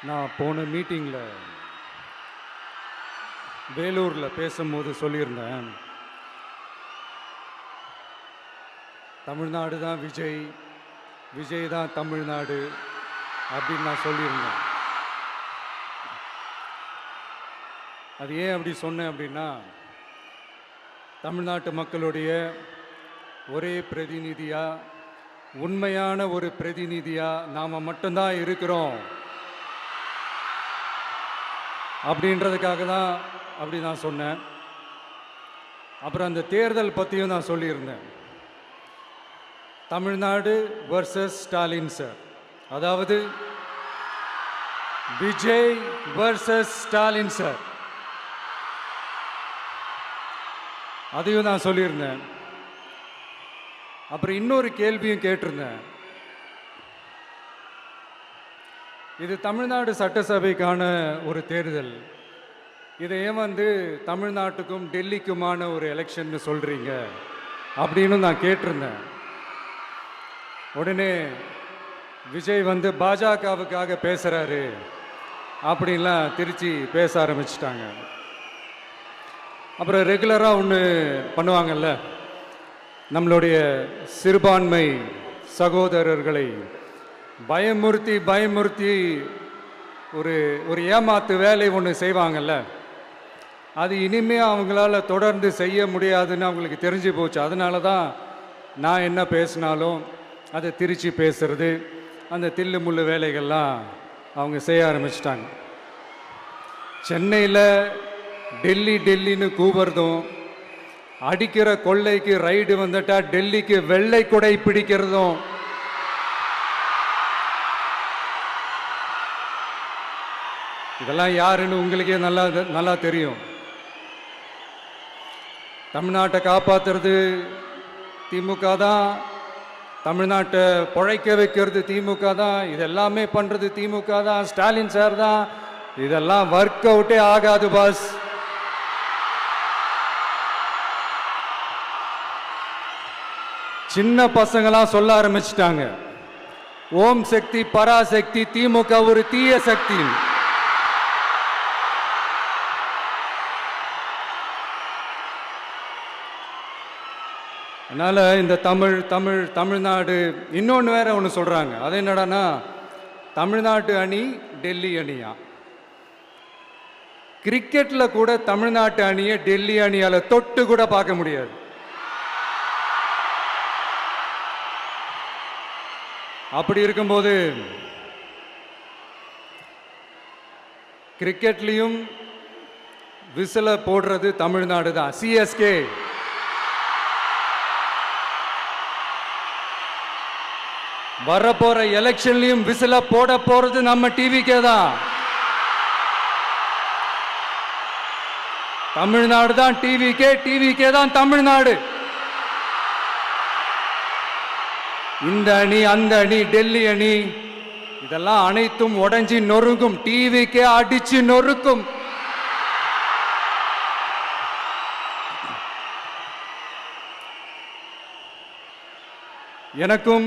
நான் போன மீட்டிங்கில் வேலூரில் பேசும்போது சொல்லியிருந்தேன், தமிழ்நாடு தான் விஜய், விஜய் தான் தமிழ்நாடு அப்படின்னு நான் சொல்லியிருந்தேன். அது ஏன் அப்படி சொன்னேன் அப்படின்னா, தமிழ்நாட்டு மக்களுடைய ஒரே பிரதிநிதியாக, உண்மையான ஒரு பிரதிநிதியாக நாம் மட்டும்தான் இருக்கிறோம் அப்படின்றதுக்காக தான் அப்படி நான் சொன்னேன். அப்புறம் அந்த தேர்தல் பற்றியும் நான் சொல்லியிருந்தேன். தமிழ்நாடு வர்சஸ் ஸ்டாலின் சார், அதாவது விஜய் வர்சஸ் ஸ்டாலின் சார், அதையும் நான் சொல்லியிருந்தேன். அப்புறம் இன்னொரு கேள்வியும் கேட்டிருந்தேன். இது தமிழ்நாடு சட்டசபைக்கான ஒரு தேர்தல், இதை ஏன் தமிழ்நாட்டுக்கும் டெல்லிக்குமான ஒரு எலெக்ஷன் சொல்கிறீங்க அப்படின்னு நான் கேட்டிருந்தேன். உடனே விஜய் பாஜகவுக்காக பேசுகிறாரு அப்படின்லாம் திருச்சி பேச ஆரம்பிச்சிட்டாங்க. அப்புறம் ரெகுலராக ஒன்று பண்ணுவாங்கல்ல, நம்மளுடைய சிறுபான்மை சகோதரர்களை பயமுறுத்தி பயமுறுத்தி ஒரு ஏமாத்து வேலை ஒன்று செய்வாங்கல்ல, அது இனிமேல் அவங்களால தொடர்ந்து செய்ய முடியாதுன்னு அவங்களுக்கு தெரிஞ்சு போச்சு. அதனால தான் நான் என்ன பேசினாலும் அதை திருச்சி பேசுறது, அந்த தில்லு முள்ளு வேலைகள்லாம் அவங்க செய்ய ஆரம்பிச்சிட்டாங்க. சென்னையில் டெல்லி டெல்லின்னு கூவுறதும், அடிக்கிற கொள்ளைக்கு ரைடு வந்துட்டா டெல்லிக்கு வெள்ளை கொடை பிடிக்கிறதும், இதெல்லாம் யாருன்னு உங்களுக்கே நல்லா தெரியும். தமிழ்நாட்டை காப்பாற்றுறது திமுக தான், தமிழ்நாட்டை பிழைக்க வைக்கிறது திமுக தான், இதெல்லாமே பண்ணுறது திமுக தான், ஸ்டாலின் சார் தான். இதெல்லாம் ஒர்க் அவுட்டே ஆகாது பாஸ். சின்ன பசங்களாம் சொல்ல ஆரம்பிச்சிட்டாங்க, ஓம் சக்தி பராசக்தி, திமுக ஒரு தீய சக்தி. அதனால இந்த தமிழ்நாடு இன்னொன்று வேற ஒன்று சொல்றாங்க. அது என்னடான்னா, தமிழ்நாட்டு அணி டெல்லி அணியா. கிரிக்கெட்ல கூட தமிழ்நாட்டு அணியை டெல்லி அணியால தொட்டு கூட பார்க்க முடியாது. அப்படி இருக்கும்போது கிரிக்கெட்லையும் விசில போடுறது தமிழ்நாடு தான், சிஎஸ்கே. வரப்போற எலெக்ஷன்லையும் விசில போட போறது நம்ம டிவிக்கே தான். தமிழ்நாடு தான் டிவிக்கே, டிவிக்கே தான் தமிழ்நாடு. இந்த அணி அந்த அணி டெல்லி அணி இதெல்லாம் அனைத்தும் உடைஞ்சி நொறுங்கும், டிவிக்கே அடிச்சு நொறுக்கும். எனக்கும்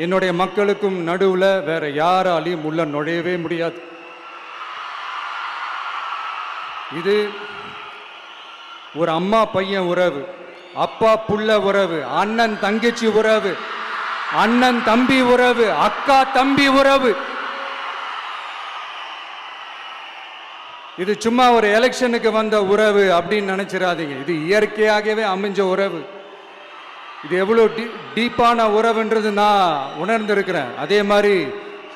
என்னுடைய மக்களுக்கும் நடுவுல வேற யாராலையும் உள்ள நுழையவே முடியாது. இது ஒரு அம்மா பையன் உறவு, அப்பா புள்ள உறவு, அண்ணன் தங்கச்சி உறவு, அண்ணன் தம்பி உறவு, அக்கா தம்பி உறவு. இது சும்மா ஒரு எலெக்ஷனுக்கு வந்த உறவு அப்படின்னு நினைச்சிடாதீங்க. இது இயற்கையாகவே அமைஞ்ச உறவு. இது எவ்வளோ டீப்பான உறவுன்றது நான் உணர்ந்திருக்கிறேன். அதே மாதிரி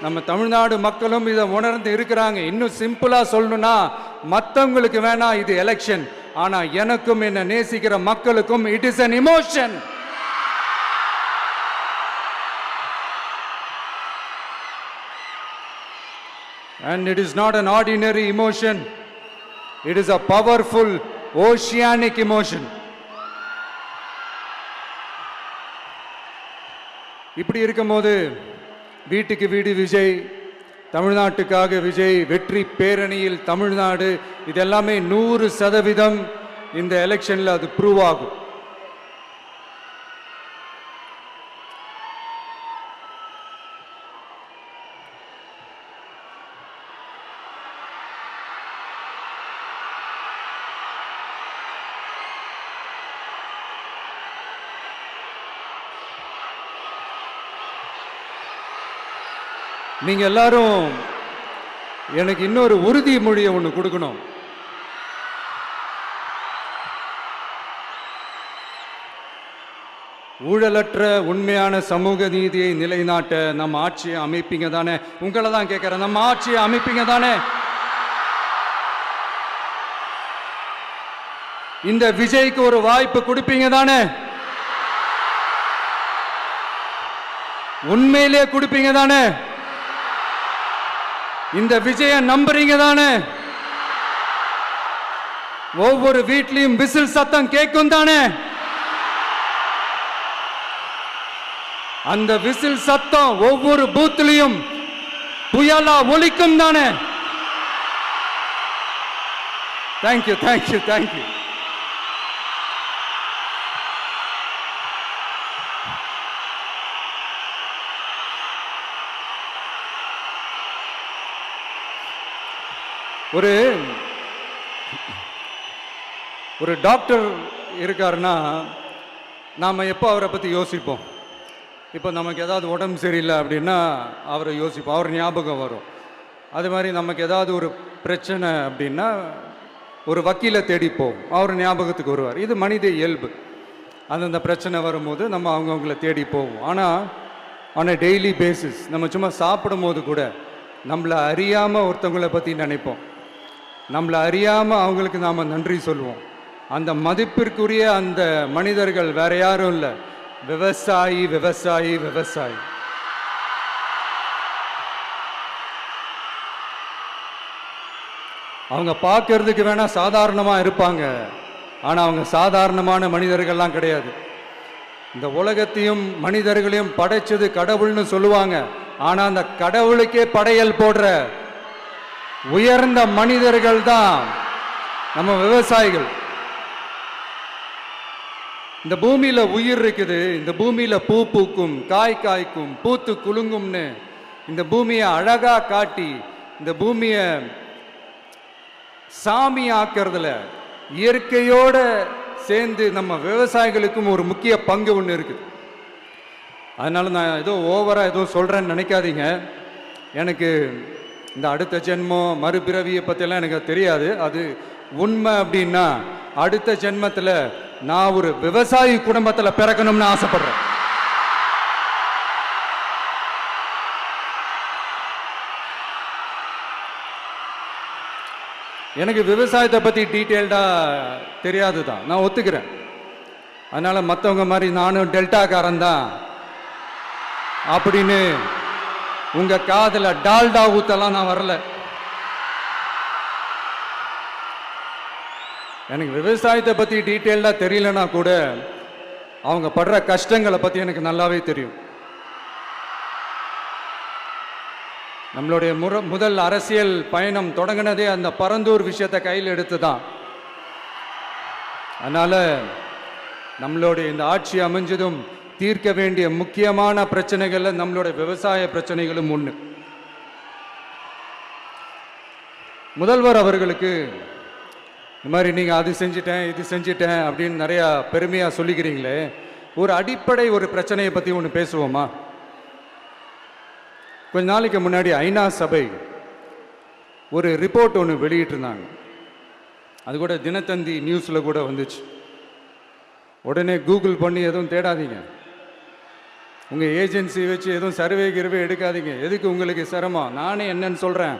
நம்ம தமிழ்நாடு மக்களும் இதை உணர்ந்து இருக்கிறாங்க. இன்னும் சிம்பிளா சொல்லணும்னா, மற்றவங்களுக்கு வேணா இது எலெக்ஷன், ஆனா எனக்கும் என்ன நேசிக்கிற மக்களுக்கும் it is an emotion. And it is not an ordinary emotion. It is a powerful oceanic emotion. இப்படி இருக்கும்போது வீட்டுக்கு வீடு விஜய், தமிழ்நாட்டுக்காக விஜய், வெற்றி பேரணியில் தமிழ்நாடு, இதெல்லாமே 100% இந்த எலெக்ஷன்ல அது ப்ரூவ் ஆகும். நீங்க எல்லாரும் எனக்கு இன்னொரு உறுதிமொழியை ஒன்று கொடுக்கணும். ஊழலற்ற உண்மையான சமூக நீதியை நிலைநாட்ட நம்ம ஆட்சியை அமைப்பீங்க தானே? உங்களை தான் கேட்கிறேன், நம்ம ஆட்சியை அமைப்பீங்க தானே? இந்த விஜய்க்கு ஒரு வாய்ப்பு கொடுப்பீங்க தானே? உண்மையிலே கொடுப்பீங்க தானே? இந்த விஜய நம்புறீங்க தானே? ஒவ்வொரு வீட்லயும் விசில் சத்தம் கேட்கும் தானே? அந்த விசில் சத்தம் ஒவ்வொரு பூத்திலையும் புயலா ஒலிக்கும் தானே? Thank you thank you thank you. ஒரு டாக்டர் இருக்காருன்னா நாம எப்போ அவரை பத்தி யோசிப்போம்? இப்போ நமக்கு ஏதாவது உடம்பு சரியில்லை அப்படின்னா அவரை யோசிப்போம், அவர் ஞாபகம் வரும். அது மாதிரி நமக்கு ஏதாவது ஒரு பிரச்சனை அப்படின்னா ஒரு வக்கீலை தேடிப்போம், அவர் ஞாபகத்துக்கு வருவார். இது மனித இயல்பு. அந்தந்த பிரச்சனை வரும்போது நம்ம அவங்கவுங்கள தேடி போவோம். ஆனால் ஆன் அ டெய்லி பேசிஸ் நம்ம சும்மா சாப்பிடும் போது கூட நம்மளை அறியாமல் ஒருத்தவங்களை பற்றி நினைப்போம், நம்மளை அறியாமல் அவங்களுக்கு நாம் நன்றி சொல்லுவோம். அந்த மதிப்பிற்குரிய அந்த மனிதர்கள் வேற யாரும் இல்லை, விவசாயி விவசாயி விவசாயி. அவங்க பார்க்கறதுக்கு வேணா சாதாரணமா இருப்பாங்க, ஆனா அவங்க சாதாரணமான மனிதர்கள்லாம் கிடையாது. இந்த உலகத்தையும் மனிதர்களையும் படைச்சது கடவுள்னு சொல்லுவாங்க, ஆனா அந்த கடவுளுக்கே படையல் போடுற உயர்ந்த மனிதர்கள் தான் நம்ம விவசாயிகள். இந்த பூமியில உயிர் இருக்குது, இந்த பூமியில பூ பூக்கும், காய் காய்க்கும், பூத்து குலுங்கும்னு இந்த பூமியை அழகா காட்டி இந்த பூமியை சாமி ஆக்கிறதுல இயற்கையோட சேர்ந்து நம்ம விவசாயிகளுக்கும் ஒரு முக்கிய பங்கு ஒன்று இருக்குது. அதனால நான் ஏதோ ஓவரா ஏதோ சொல்றேன்னு நினைக்காதீங்க. எனக்கு இந்த அடுத்த ஜென்மம் மறுபிறவியை பற்றியெல்லாம் எனக்கு தெரியாது. அது உண்மை அப்படின்னா அடுத்த ஜென்மத்தில் நான் ஒரு விவசாயி குடும்பத்தில் பிறக்கணும்னு ஆசைப்படுறேன். எனக்கு விவசாயத்தை பற்றி டீட்டெயில்டாக தெரியாது தான், நான் ஒத்துக்கிறேன். அதனால் மற்றவங்க மாதிரி நானும் டெல்டாக்காரன் தான் அப்படின்னு உங்கள் காதில் டால்டா ஊத்தலாம் நான் வரல. எனக்கு விவசாயத்தை பற்றி டீட்டெயில்டாக தெரியலனா கூட அவங்க படுற கஷ்டங்களை பற்றி எனக்கு நல்லாவே தெரியும். நம்மளுடைய முதல் அரசியல் பயணம் தொடங்கினதே அந்த பரந்தூர் விஷயத்தை கையில் எடுத்து தான். அதனால நம்மளுடைய இந்த ஆட்சி அமைஞ்சதும் தீர்க்க வேண்டிய முக்கியமான பிரச்சனைகள்ல நம்மளுடைய விவசாய பிரச்சனைகளும் ஒன்று. முதல்வர் அவர்களுக்கு இந்த மாதிரி நீங்கள் அது செஞ்சிட்டேன் இது செஞ்சிட்டேன் அப்படின்னு நிறையா பெருமையாக சொல்லிக்கிறீங்களே, ஒரு அடிப்படை ஒரு பிரச்சனையை பற்றி ஒன்று பேசுவோமா? கொஞ்ச நாளைக்கு முன்னாடி ஐநா சபை ஒரு ரிப்போர்ட் ஒன்று வெளியிட்டிருந்தாங்க. அது கூட தினத்தந்தி நியூஸில் கூட வந்துச்சு. உடனே கூகுள் பண்ணி எதுவும் தேடாதீங்க, உங்கள் ஏஜென்சி வச்சு எதுவும் சர்வே கிருவே எடுக்காதீங்க. எதுக்கு உங்களுக்கு சிரமம்? நானே என்னன்னு சொல்கிறேன்.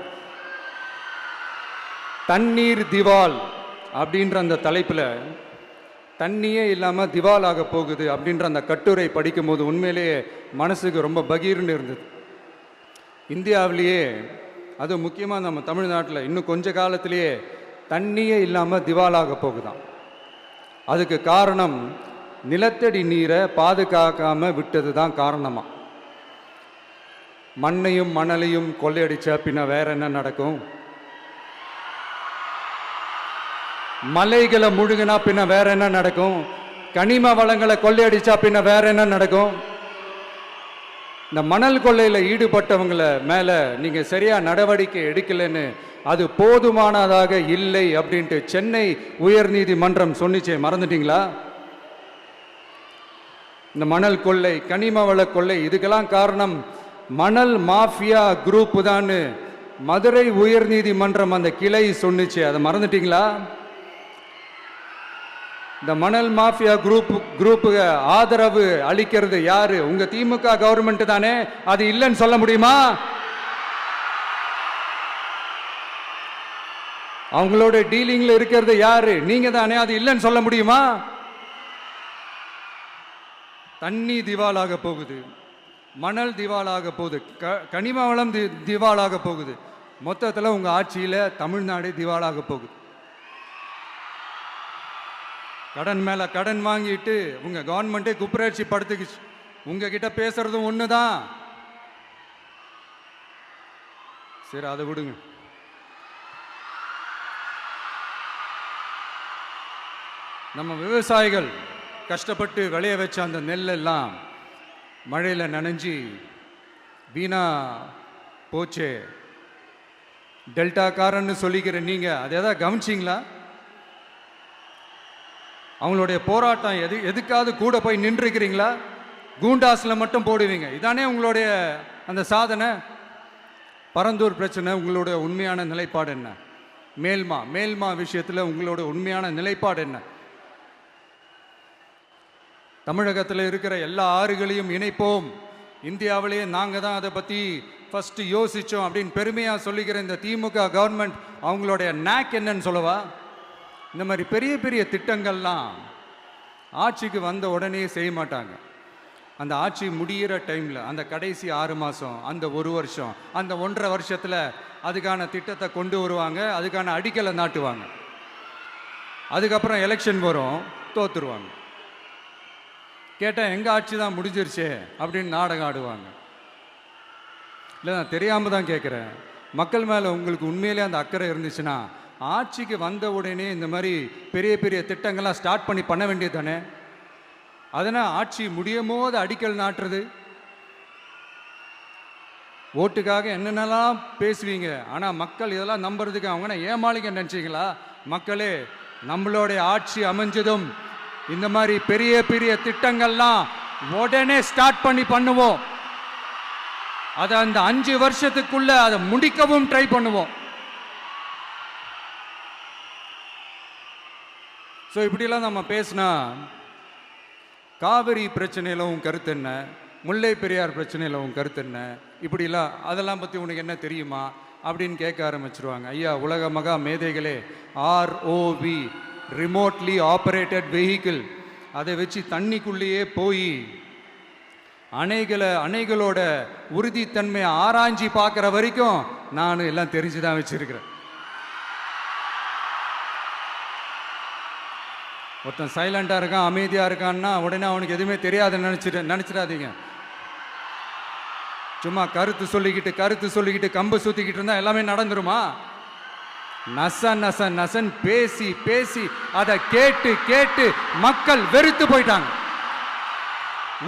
தண்ணீர் திவால் அப்படின்ற அந்த தலைப்பில் தண்ணியே இல்லாமல் திவால் ஆக போகுது அப்படின்ற அந்த கட்டுரை படிக்கும் போது உண்மையிலேயே மனசுக்கு ரொம்ப பகீர்னு இருந்தது. இந்தியாவிலேயே அது முக்கியமாக நம்ம தமிழ்நாட்டில் இன்னும் கொஞ்ச காலத்திலேயே தண்ணியே இல்லாமல் திவாலாக போகுதான். அதுக்கு காரணம் நிலத்தடி நீரை பாதுகாக்காமல் விட்டது தான் காரணமா. மண்ணையும் மணலையும் கொள்ளையடிச்சா பின்ன வேற என்ன நடக்கும்? மலைகளை முழுகினா பின்ன வேற என்ன நடக்கும்? கனிம வளங்களை கொள்ளையடிச்சா பின்ன வேற என்ன நடக்கும்? இந்த மணல் கொள்ளையில் ஈடுபட்டவங்களை மேலே நீங்கள் சரியாக நடவடிக்கை எடுக்கலைன்னு அது போதுமானதாக இல்லை அப்படின்ட்டு சென்னை உயர்நீதிமன்றம் சொன்னிச்சே, மறந்துட்டீங்களா? இந்த மணல் கொள்ளை, கனிம வள கொள்ளை, இதுக்கெல்லாம் காரணம் மணல் மாஃபியா குரூப் தான் மதுரை உயர்நீதிமன்றம் அந்த கிளை சொன்னுச்சு. அதை மறந்துட்டீங்களா? இந்த மணல் மாஃபியா குரூப்புக்கு ஆதரவு அளிக்கிறது யாரு? உங்க திமுக கவர்மெண்ட் தானே. அது இல்லைன்னு சொல்ல முடியுமா? அவங்களோட டீலிங்ல இருக்கிறது யாரு? நீங்க தானே. அது இல்லைன்னு சொல்ல முடியுமா? தண்ணி திவாலாக போகுது, மணல் திவாலாக போகுது, கனிம வளம் திவாலாக போகுது. மொத்தத்தில் உங்க ஆட்சியில தமிழ்நாடு திவாலாக போகுது. கடன் மேல கடன் வாங்கிட்டு உங்க கவர்மெண்ட்டே குப்பராட்சி படுத்துக்குச்சு. உங்ககிட்ட பேசுறதும் ஒண்ணுதான். சரி, அதை விடுங்க. நம்ம விவசாயிகள் கஷ்டப்பட்டு விளைய வச்ச அந்த நெல்லெல்லாம் மழையில் நனைஞ்சி வீணா போச்சே. டெல்டாக்காரன்னு சொல்லிக்கிற நீங்க அதை எதாவது கவனிச்சிங்களா? அவங்களுடைய போராட்டம் எதுக்காவது கூட போய் நின்றுக்கிறீங்களா? கூண்டாஸில் மட்டும் போடுவீங்க. இதானே உங்களுடைய அந்த சாதனை. பரந்தூர் பிரச்சனை உங்களுடைய உண்மையான நிலைப்பாடு என்ன? மேல்மா விஷயத்தில் உங்களோட உண்மையான நிலைப்பாடு என்ன? தமிழகத்தில் இருக்கிற எல்லா ஆறுகளையும் இணைப்போம், இந்தியாவிலேயே நாங்கள் தான் அதை பற்றி ஃபஸ்ட்டு யோசித்தோம் அப்படின்னு பெருமையாக சொல்லிக்கிற இந்த திமுக கவர்மெண்ட் அவங்களுடைய நாக் என்னன்னு சொல்லவா? இந்த மாதிரி பெரிய பெரிய திட்டங்கள்லாம் ஆட்சிக்கு வந்த உடனே செய்ய மாட்டாங்க. அந்த ஆட்சி முடிகிற டைமில், அந்த கடைசி 6 மாதம், அந்த 1 வருஷம், அந்த 1.5 வருஷத்தில் அதுக்கான திட்டத்தை கொண்டு வருவாங்க, அதுக்கான அடிக்கலை நாட்டுவாங்க. அதுக்கப்புறம் எலெக்ஷன் வரும், தோத்துருவாங்க. கேட்டால் எங்கள் ஆட்சி தான் முடிஞ்சிருச்சே அப்படின்னு நாடகம் ஆடுவாங்க. இல்லை, நான் தெரியாமல் தான் கேட்குறேன். மக்கள் மேலே உங்களுக்கு உண்மையிலே அந்த அக்கறை இருந்துச்சுன்னா ஆட்சிக்கு வந்த உடனே இந்த மாதிரி பெரிய பெரிய திட்டங்கள்லாம் ஸ்டார்ட் பண்ண வேண்டியது தானே. அதனால் ஆட்சி முடியும் போது அடிக்கல் நாட்டுறது. ஓட்டுக்காக என்னென்னலாம் பேசுவீங்க, ஆனால் மக்கள் இதெல்லாம் நம்புறதுக்கு அவங்க ஏமாளிங்க நினச்சிங்களா? மக்களே, நம்மளுடைய ஆட்சி அமைஞ்சதும் இந்த மாதிரி பெரிய பெரிய திட்டங்கள்லாம் உடனே ஸ்டார்ட் பண்ணுவோம். அதை அந்த 5 வருஷத்துக்குள்ள அதை முடிக்கவும் ட்ரை பண்ணுவோம். ஸோ இப்படிலாம் நம்ம பேசினா காவிரி பிரச்சனையில் உன் கருத்து என்ன, முல்லை பெரியார் பிரச்சனையில் உன் கருத்து என்ன, இப்படிலாம் அதெல்லாம் பற்றி உனக்கு என்ன தெரியுமா அப்படின்னு கேட்க ஆரம்பிச்சிருவாங்க. ஐயா, உலக மகா மேதைகளே, ROV, ரிமோட்லி ஆப்ரேட்டட் வெஹிக்கிள், அதை வச்சு தண்ணிக்குள்ளேயே போய் அணைகளோட உறுதித்தன்மையை ஆராய்ச்சி பார்க்குற வரைக்கும் நான் எல்லாம் தெரிஞ்சுதான் வச்சிருக்கிறேன். ஒருத்தன் சைலண்டாக இருக்கான், அமைதியாக இருக்கான்னா உடனே அவனுக்கு எதுவுமே தெரியாதுன்னு நினச்சிடாதீங்க. சும்மா கருத்து சொல்லிக்கிட்டு கம்பு சுற்றிக்கிட்டு இருந்தால் எல்லாமே நடந்துருமா? நசன் பேசி அதை கேட்டு மக்கள் வெறுத்து போயிட்டாங்க.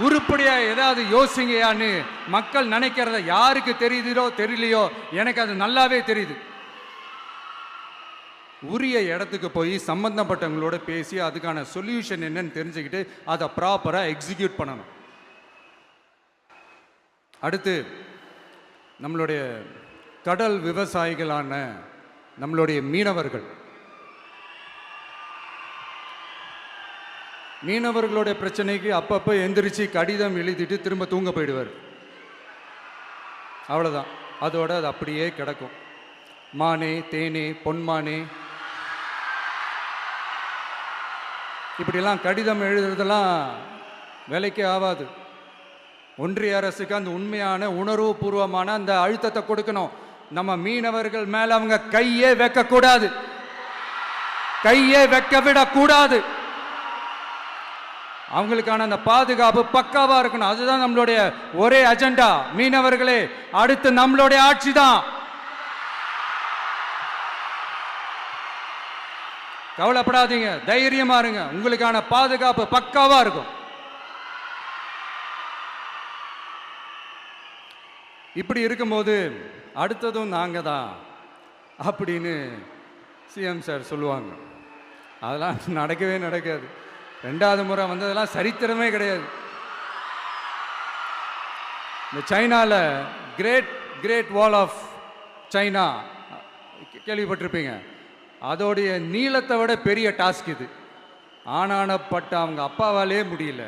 உருப்படியா ஏதாவது யோசிங்கயான்னு மக்கள் நினைக்கிறத யாருக்கு தெரியுதோ தெரியலையோ, எனக்கு அது நல்லாவே தெரியுது. உரிய இடத்துக்கு போய் சம்பந்தப்பட்டவங்களோட பேசி அதுக்கான சொல்யூஷன் என்னன்னு தெரிஞ்சுக்கிட்டு அதை ப்ராப்பராக எக்ஸிக்யூட் பண்ணணும். அடுத்து, நம்மளுடைய கடல் விவசாயிகளான நம்மளுடைய மீனவர்களுடைய பிரச்சனைக்கு அப்பப்போ எந்திரிச்சு கடிதம் எழுதிட்டு திரும்ப தூங்க போயிடுவார். அவ்வளோதான், அதோட அது அப்படியே கிடக்கும். மானே, தேனே, பொன்மானே, இப்படிலாம் கடிதம் எழுதுறதெல்லாம் வேலைக்கே ஆகாது. ஒன்றிய அரசுக்கு அந்த உண்மையான உணர்வு பூர்வமான அந்த அழுத்தத்தை கொடுக்கணும். நம்ம மீனவர்கள் மேல அவங்க கையே வைக்கக்கூடாது, கையே வைக்க விடக்கூடாது. அவங்களுக்கான அந்த பாதுகாப்பு பக்காவா இருக்கணும். அதுதான் நம்மளுடைய ஒரே அஜெண்டா. மீனவர்களே, அடுத்து நம்மளுடைய ஆட்சி தான். கவலைப்படாதீங்க, தைரியமா இருங்க. உங்களுக்கான பாதுகாப்பு பக்காவா இருக்கும். இப்படி இருக்கும்போது அடுத்ததும் நாங்க தான் அப்படின்னு சிஎம் சார் சொல்லுவாங்க. அதெல்லாம் நடக்காது. 2வது முறை வந்ததெல்லாம் சரித்திரமே கிடையாது. இந்த சைனாவில் great great wall of China கேள்விப்பட்டிருப்பீங்க. அதோடைய நீளத்தை விட பெரிய டாஸ்க் இது. ஆனானப்பட்ட அவங்க அப்பாவாலே முடியல.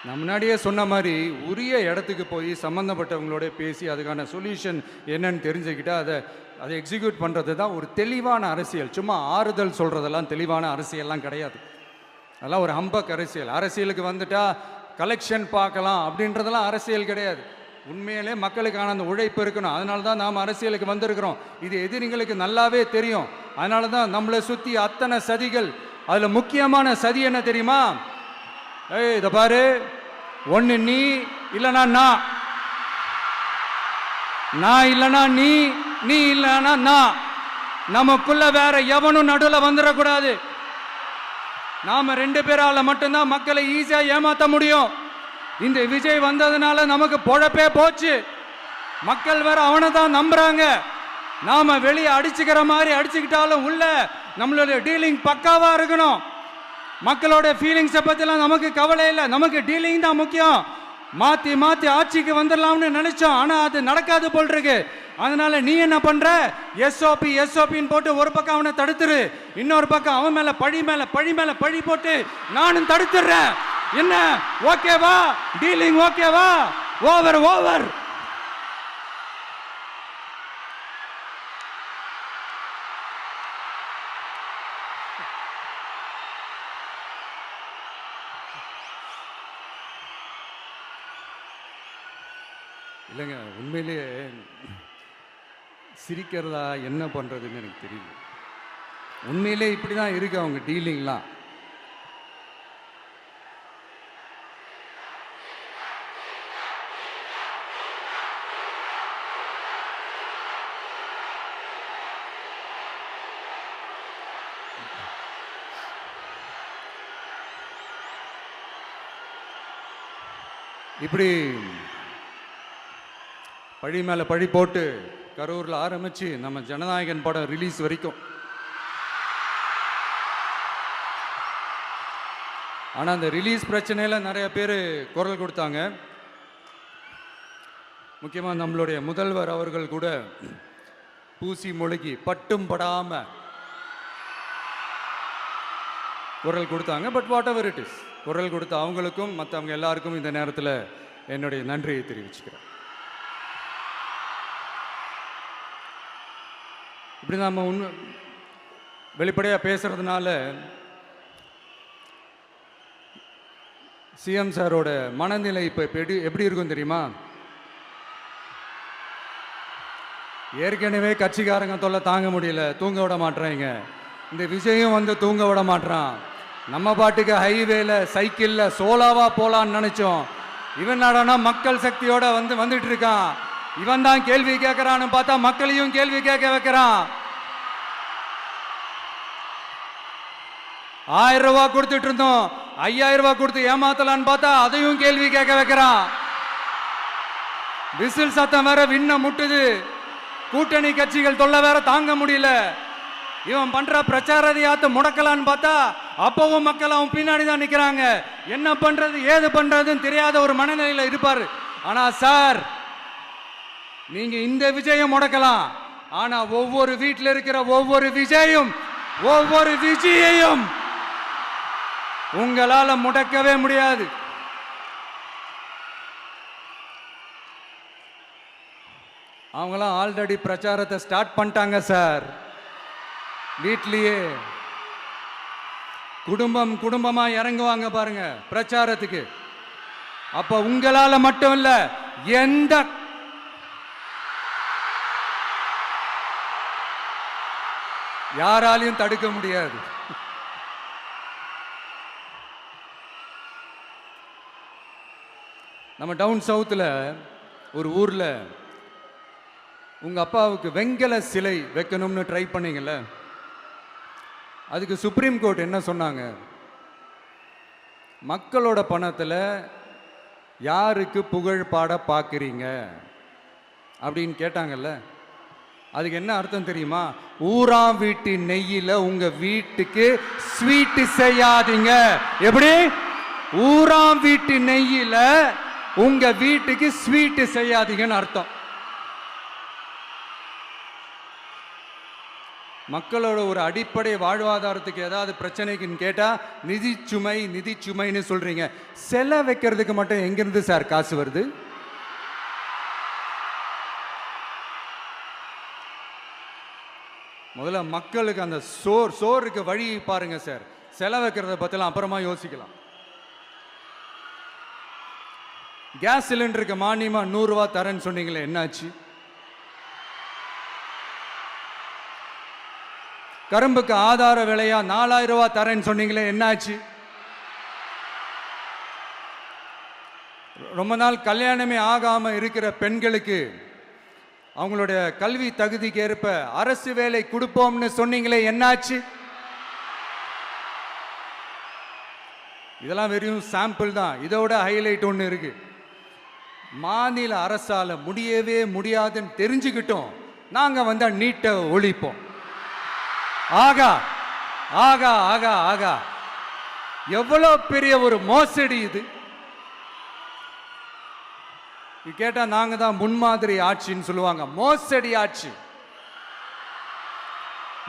நான் முன்னாடியே சொன்ன மாதிரி உரிய இடத்துக்கு போய் சம்மந்தப்பட்டவங்களோட பேசி அதுக்கான சொல்யூஷன் என்னன்னு தெரிஞ்சுக்கிட்டா அதை எக்ஸிக்யூட் பண்ணுறது தான் ஒரு தெளிவான அரசியல். சும்மா ஆறுதல் சொல்கிறதெல்லாம் தெளிவான அரசியல்லாம் கிடையாது. அதெல்லாம் ஒரு ஹம்பக் அரசியல். அரசியலுக்கு வந்துட்டா கலெக்ஷன் பார்க்கலாம் அப்படின்றதெல்லாம் அரசியல் கிடையாது. உண்மையிலே மக்களுக்கான அந்த உழைப்பு இருக்கணும். அதனால தான் நாம் அரசியலுக்கு வந்திருக்கிறோம். இது எதிரிங்களுக்கு நல்லாவே தெரியும். அதனால தான் நம்மளை சுற்றி அத்தனை சதிகள். அதில் முக்கியமான சதி என்ன தெரியுமா? இதை பாரு, ஒன்று நீ இல்லைனா நான் இல்லைனா நீ இல்லைனா நான். நமக்குள்ள வேற எவனும் நடுவில் வந்துடக்கூடாது. நாம 2 பேரால மட்டும்தான் மக்களை ஈஸியா ஏமாத்த முடியும். இந்த விஜய் வந்ததுனால நமக்கு பொழப்பே போச்சு. மக்கள் வேற அவனை தான் நம்புறாங்க. நாம வெளியே அடிச்சுக்கிற மாதிரி அடிச்சுக்கிட்டாலும் உள்ள நம்மளுடைய டீலிங் பக்காவா இருக்கணும். மக்களோட ஃபீலிங்ஸை பத்திலாம் நமக்கு கவலை இல்லை. நமக்கு டீலிங் தான் முக்கியம். மாத்தி மாத்தி ஆட்சிக்கு வந்துடலாம்னு நினைச்சோம். ஆனா அது நடக்காது போல் இருக்கு. அதனால நீ என்ன பண்ற? எஸ்ஓபின்னு போட்டு ஒரு பக்கம் அவனை தடுத்துரு, இன்னொரு பக்கம் அவன் மேல பழி போட்டு நானும் தடுத்துடுறேன். என்ன ஓகேவா? டீலிங் ஓகேவா? ஓவர். இல்லைங்க, உண்மையிலேயே சிரிக்கிறதா என்ன பண்ணுறதுன்னு எனக்கு தெரியல. உண்மையிலே இப்படி தான் இருக்கு அவங்க டீலிங்லாம். இப்படி பழி மேலே பழி போட்டு கரூரில் ஆரம்பித்து நம்ம ஜனநாயகன் படம் ரிலீஸ் வரைக்கும். ஆனால் அந்த ரிலீஸ் பிரச்சனையில் நிறைய பேர் குரல் கொடுத்தாங்க. முக்கியமாக நம்மளுடைய முதல்வர் அவர்கள் கூட பூசி மொழிகி பட்டும் படாமல் குரல் கொடுத்தாங்க. But what ever it is, குரல் கொடுத்த அவங்களுக்கும் மற்றவங்க எல்லாருக்கும் இந்த நேரத்தில் என்னுடைய நன்றியை தெரிவிச்சுக்கிறேன். இப்படி நம்ம வெளிப்படையாக பேசுறதுனால சிஎம் சாரோட மனநிலை இப்போ எப்படி இருக்கும் தெரியுமா? ஏற்கனவே கட்சிக்காரங்க தொல்லை தாங்க முடியல, தூங்க விட மாட்டேறாங்க. இந்த விஜயும் வந்து தூங்க விட மாட்டான். நம்ம பாட்டுக்கு ஹைவேல சைக்கிளில் சோலாவா போலான்னு நினைச்சோம். இவன் நாடானா மக்கள் சக்தியோட வந்துட்டு இருக்கான். இவன் தான் கேள்வி கேட்கறான்னு பார்த்தா மக்களையும் கேள்வி கேட்க வைக்கிறான். 1000 ரூபாய் கொடுத்துட்டு இருந்தோம், 5000 ரூபாய் கொடுத்து ஏமாத்தலான்னு பார்த்தா அதையும் கேள்வி கேட்க வைக்கிறான். விசில் சத்தம் வேற விண்ண முட்டுது. கூட்டணி கட்சிகள் தொல்லை வேற தாங்க முடியல. இவன் பண்ற பிரச்சாரத்தையாத்த முடக்கலான்னு பார்த்தா அப்பவும் மக்கள் அவன் பின்னாடி தான் நிக்கிறாங்க. என்ன பண்றது ஏது பண்றதுன்னு தெரியாத ஒரு மனநிலையில இருப்பாரு. ஆனா சார், நீங்க இந்த விஜயம் முடக்கலாம். ஆனா ஒவ்வொரு வீட்டில் இருக்கிற ஒவ்வொரு விஜயையும் உங்களால முடக்கவே முடியாது. அவங்களாம் ஆல்ரெடி பிரச்சாரத்தை ஸ்டார்ட் பண்ணிட்டாங்க சார். வீட்லயே குடும்பமா இறங்குவாங்க பாருங்க பிரச்சாரத்துக்கு. அப்ப உங்களால மட்டும் இல்ல, எந்த யாராலையும் தடுக்க முடியாது. நம்ம டவுன் சவுத்தில் ஒரு ஊர்ல உங்க அப்பாவுக்கு வெங்கல சிலை வைக்கணும்னு ட்ரை பண்ணீங்கல்ல, அதுக்கு சுப்ரீம் கோர்ட் என்ன சொன்னாங்க? மக்களோட பணத்தில் யாருக்கு புகழ் பாட பார்க்குறீங்க அப்படின்னு கேட்டாங்கல்ல. அதுக்கு என்ன அர்த்தம் தெரியுமா? ஊராம் வீட்டு நெய்யில உங்க வீட்டுக்கு ஸ்வீட் செய்யாதீங்க. எப்படி ஊராம் வீட்டு நெய்யில உங்க வீட்டுக்கு ஸ்வீட் செய்யாதீங்கன்னு அர்த்தம். மக்களோட ஒரு அடிப்படை வாழ்வாதாரத்துக்கு ஏதாவது பிரச்சனைக்குன்னு கேட்டா நிதி சுமைன்னு சொல்றீங்க. செல வைக்கிறதுக்கு மட்டும் எங்கிருந்து சார் காசு வருது? முதல்ல மக்களுக்கு அந்த சோறுக்கு வழி பாருங்க சார். செல வைக்கிறத பத்திலாம் அப்புறமா யோசிக்கலாம். கேஸ் சிலிண்டருக்கு மானியமா 100 ரூபாய் தரேன்னு சொன்னீங்களே, என்னாச்சு? கரும்புக்கு ஆதார விலையா 4000 ரூபாய் தரேன்னு சொன்னீங்களே, என்னாச்சு? ரொம்ப நாள் கல்யாணமே ஆகாம இருக்கிற பெண்களுக்கு அவங்களுடைய கல்வி தகுதிக்கு ஏற்ப அரசு வேலை கொடுப்போம்னு சொன்னீங்களே, என்னாச்சு? இதெல்லாம் வெறும் சாம்பிள் தான். இதோட ஹைலைட் ஒன்று இருக்கு. மாநில அரசால முடியவே முடியாதுன்னு தெரிஞ்சுக்கிட்டோம், நாங்க வந்தா நீட்டை ஒழிப்போம். ஆகா ஆகா ஆகா ஆகா, எவ்வளவு பெரிய ஒரு மோசடி இது! கேட்டா நாங்க தான் முன்மாதிரி ஆட்சின்னு சொல்லுவாங்க. மோசடி ஆட்சி.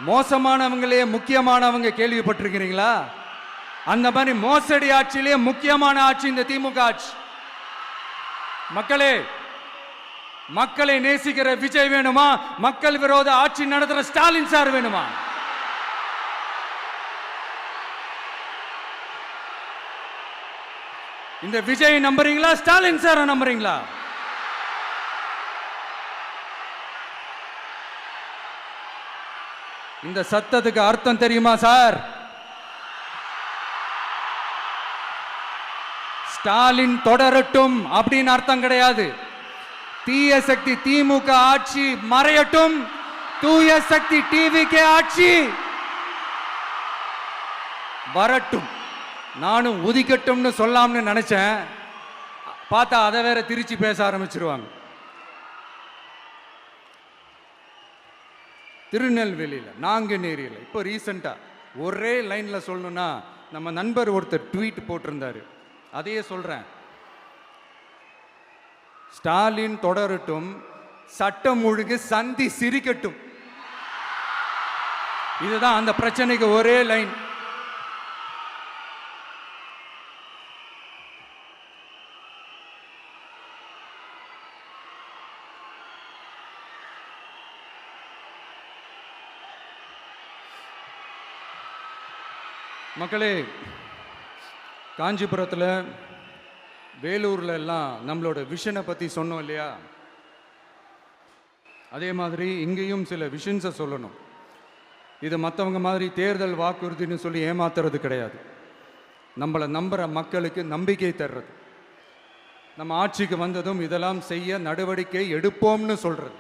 மோசமானவங்களே முக்கியமானவங்க கேள்விப்பட்டிருக்கிறீங்களா? அந்த மாதிரி மோசடி ஆட்சியிலேயே முக்கியமான ஆட்சி இந்த திமுக ஆட்சி. மக்களே, மக்களை நேசிக்கிற விஜய் வேணுமா? மக்கள் விரோத ஆட்சி நடத்துற ஸ்டாலின் சார் வேணுமா? இந்த விஜய் நம்புறீங்களா, ஸ்டாலின் சார் நம்புறீங்களா? இந்த சத்தத்துக்கு அர்த்தம் தெரியுமா சார்? ஸ்டாலின் தொடரட்டும் அப்படின்னு அர்த்தம் கிடையாது. தீய சக்தி திமுக ஆட்சி மறையட்டும், தூய சக்தி டிவிகே ஆட்சி வரட்டும். நானும் உதிக்கட்டும்னு சொல்லாம்னு நினைச்சேன், பார்த்தா அதை வேற திருச்சி பேச ஆரம்பிச்சிருவாங்க. திருநெல்வேலியில், நாங்குநேரியில் இப்போ ரீசெண்டா ஒரே லைன்ல சொல்லணும்னா, நம்ம நண்பர் ஒருத்தர் ட்வீட் போட்டிருந்தாரு, அதையே சொல்றேன். ஸ்டாலின் தொடரட்டும், சட்டம் ஒழுங்கு சந்தி சிரிக்கட்டும். இதுதான் அந்த பிரச்சனைக்கு ஒரே லைன். மக்களே, காஞ்சிபுரத்தில், வேலூர்ல எல்லாம் நம்மளோட விஷனை பற்றி சொன்னோம் இல்லையா? அதே மாதிரி இங்கேயும் சில விஷன்ஸை சொல்லணும். இது மற்றவங்க மாதிரி தேர்தல் வாக்குறுதின்னு சொல்லி ஏமாத்துறது கிடையாது. நம்மளை நம்புகிற மக்களுக்கு நம்பிக்கை தர்றது. நம்ம ஆட்சிக்கு வந்ததும் இதெல்லாம் செய்ய நடவடிக்கை எடுப்போம்னு சொல்றது.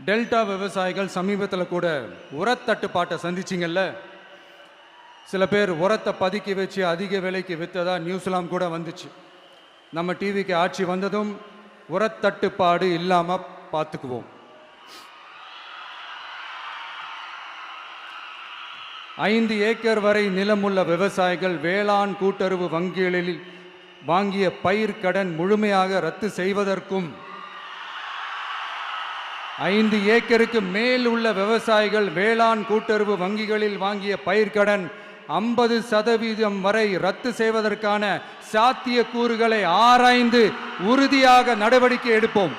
டெல்டா விவசாயிகள் சமீபத்தில் கூட உரத்தட்டுப்பாட்டை சந்திச்சிங்கல்ல. சில பேர் உரத்தை பதுக்கி வச்சு அதிக விலைக்கு விற்றதா நியூஸ்லாம் கூட வந்துச்சு. நம்ம டிவிக்கு ஆட்சி வந்ததும் உரத்தட்டுப்பாடு இல்லாமல் பார்த்துக்குவோம். 5 ஏக்கர் வரை நிலமுள்ள விவசாயிகள் வேளாண் கூட்டுறவு வங்கிகளில் வாங்கிய பயிர் கடன் முழுமையாக ரத்து செய்வதற்கும், 5 ஏக்கருக்கு மேல் உள்ள விவசாயிகள் வேளாண் கூட்டுறவு வங்கிகளில் வாங்கிய பயிர்க்கடன் 50% வரை ரத்து செய்வதற்கான சாத்திய கூறுகளை ஆராய்ந்து உறுதியாக நடவடிக்கை எடுப்போம்.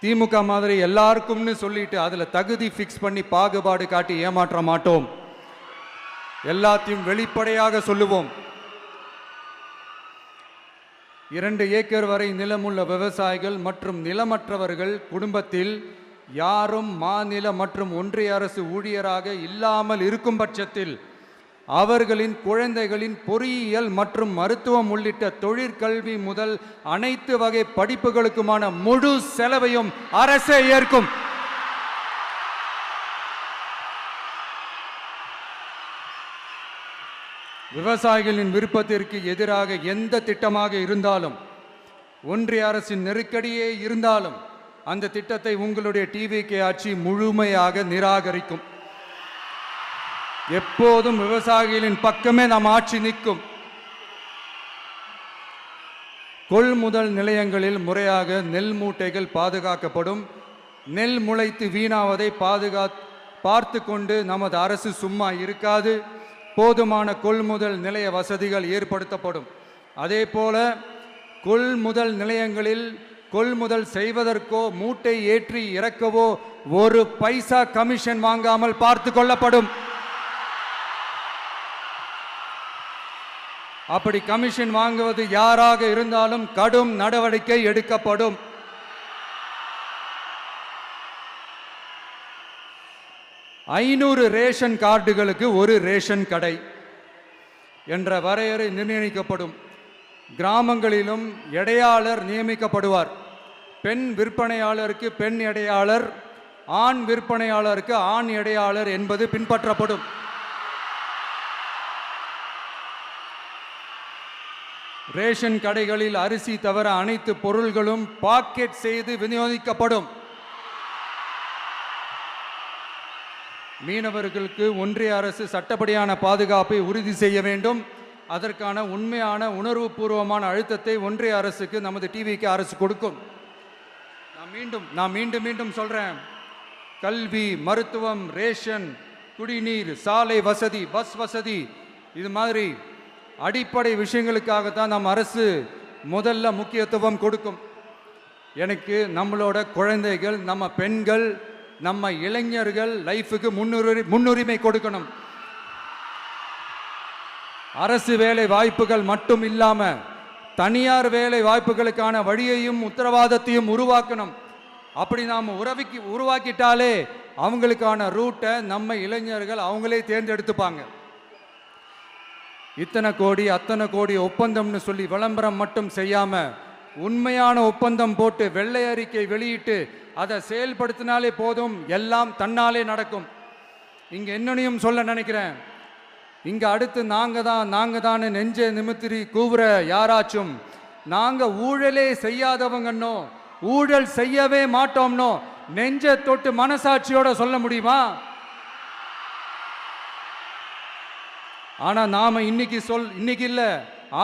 திமுக மாதிரி எல்லாருக்கும்னு சொல்லிட்டு அதுல தகுதி ஃபிக்ஸ் பண்ணி பாகுபாடு காட்டி ஏமாற்ற மாட்டோம். எல்லாத்தையும் வெளிப்படையாக சொல்லுவோம். 2 ஏக்கர் வரை நிலமுள்ள விவசாயிகள் மற்றும் நிலமற்றவர்கள் குடும்பத்தில் யாரும் மாநில மற்றும் ஒன்றிய அரசு ஊழியராக இல்லாமல் இருக்கும் பட்சத்தில் அவர்களின் குழந்தைகளின் பொறியியல் மற்றும் மருத்துவம் உள்ளிட்ட தொழிற்கல்வி முதல் அனைத்து வகை படிப்புகளுக்குமான முழு செலவையும் அரசே ஏற்கும். விவசாயிகளின் விருப்பத்திற்கு எதிராக எந்த திட்டமாக இருந்தாலும், ஒன்றிய அரசின் நெருக்கடியே இருந்தாலும், அந்த திட்டத்தை உங்களுடைய டிவிகே ஆட்சி முழுமையாக நிராகரிக்கும். எப்போதும் விவசாயிகளின் பக்கமே நம் ஆட்சி நிற்கும். கொள்முதல் நிலையங்களில் முறையாக நெல் மூட்டைகள் பாதுகாக்கப்படும். நெல் முளைத்து வீணாவதை பார்த்து கொண்டு நமது அரசு சும்மா இருக்காது. போதுமான கொள்முதல் நிலைய வசதிகள் ஏற்படுத்தப்படும். அதே போல கொள்முதல் நிலையங்களில் கொள்முதல் செய்வதற்கோ மூட்டை ஏற்றி இறக்கவோ ஒரு பைசா கமிஷன் வாங்காமல் பார்த்து கொள்ளப்படும். அப்படி கமிஷன் வாங்குவது யாராக இருந்தாலும் கடும் நடவடிக்கை எடுக்கப்படும். ஐநூறு ரேஷன் கார்டுகளுக்கு ஒரு ரேஷன் கடை என்ற வரையறை நிர்ணயிக்கப்படும். கிராமங்களிலும் எடையாளர் நியமிக்கப்படுவார். பெண் விற்பனையாளருக்கு பெண் எடையாளர், ஆண் விற்பனையாளருக்கு ஆண் எடையாளர் என்பது பின்பற்றப்படும். ரேஷன் கடைகளில் அரிசி தவிர அனைத்து பொருள்களும் பாக்கெட் செய்து விநியோகிக்கப்படும். மீனவர்களுக்கு ஒன்றிய அரசு சட்டப்படியான பாதுகாப்பை உறுதி செய்ய வேண்டும். அதற்கான உண்மையான உணர்வுபூர்வமான அழுத்தத்தை ஒன்றிய அரசுக்கு நமது டிவிக்கு அரசு கொடுக்கும். நான் மீண்டும் சொல்றேன். கல்வி, மருத்துவம், ரேஷன், குடிநீர், சாலை வசதி, பஸ் வசதி, இது மாதிரி அடிப்படை விஷயங்களுக்காகத்தான் நம் அரசு முதல்ல முக்கியத்துவம் கொடுக்கும். எனக்கு நம்மளோட குழந்தைகள், நம்ம பெண்கள், நம்ம இளைஞர்கள் லைஃபுக்கு முன்னுரிமை கொடுக்கணும். அரசு வேலை வாய்ப்புகள் மட்டும் இல்லாம தனியார் வேலை வாய்ப்புகளுக்கான வழியையும் உத்தரவாதத்தையும் உருவாக்கணும். அப்படி நாம் உருவாக்கிட்டாலே அவங்களுக்கான ரூட்டை நம்ம இளைஞர்கள் அவங்களே தேர்ந்தெடுத்துப்பாங்க. இத்தனை கோடி அத்தனை கோடி ஒப்பந்தம்னு சொல்லி விளம்பரம் மட்டும் செய்யாம உண்மையான ஒப்பந்தம் போட்டு வெள்ளை அறிக்கை வெளியிட்டு அதை செயல்படுத்தினாலே போதும், எல்லாம் தன்னாலே நடக்கும். இங்க என்னனையும் சொல்ல நினைக்கிறேன். இங்க அடுத்து நாங்க தான் நெஞ்சை நிமித்திரி கூவுற யாராச்சும் நாங்க ஊழலே செய்யாதவங்கன்னோ ஊழல் செய்யவே மாட்டோம்னோ நெஞ்சை தொட்டு மனசாட்சியோட சொல்ல முடியுமா? ஆனா நாம இன்னைக்கு இல்ல,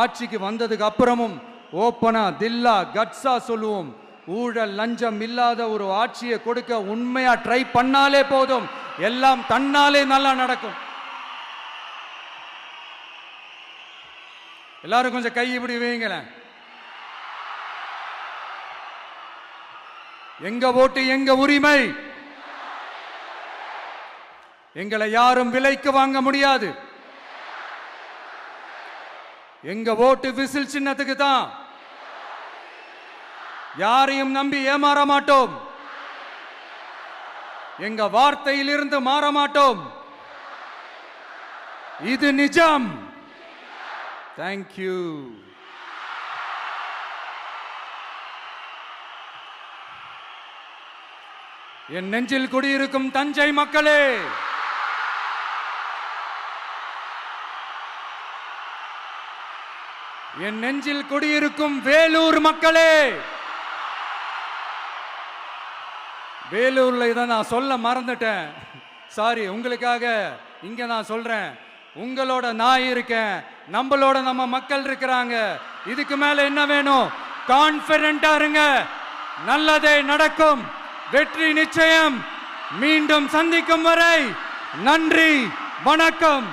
ஆட்சிக்கு வந்ததுக்கு அப்புறமும் ஓப்பனா தில்லா கட்ஸா சொல்லுவோம். ஊழல் லஞ்சம் இல்லாத ஒரு ஆட்சியை கொடுக்க உண்மையா ட்ரை பண்ணாலே போதும், எல்லாம் தன்னாலே நல்லா நடக்கும். எல்லாரும் கொஞ்சம் கை இப்படி வைங்களேன். எங்க ஓட்டு எங்க உரிமை. எங்களை யாரும் விலைக்கு வாங்க முடியாது. எங்க ஓட்டு விசில் சின்னத்துக்கு தான். யாரையும் நம்பி ஏமாற மாட்டோம். எங்க வார்த்தையிலிருந்து மாற மாட்டோம். இது நிஜம். தேங்க்யூ. என் நெஞ்சில் குடியிருக்கும் தஞ்சை மக்களே, என் நெஞ்சில் குடியிருக்கும் வேலூர் மக்களே, வேலூர்ல இதை நான் சொல்ல மறந்துட்டேன், சாரி. உங்களுக்காக இங்க நான் சொல்றேன். உங்களோட நான் இருக்கேன், நம்மளோட நம்ம மக்கள் இருக்கிறாங்க. இதுக்கு மேல என்ன வேணும்? கான்பிடென்ட்டா இருங்க, நல்லதே நடக்கும், வெற்றி நிச்சயம். மீண்டும் சந்திக்கும் வரை நன்றி, வணக்கம்.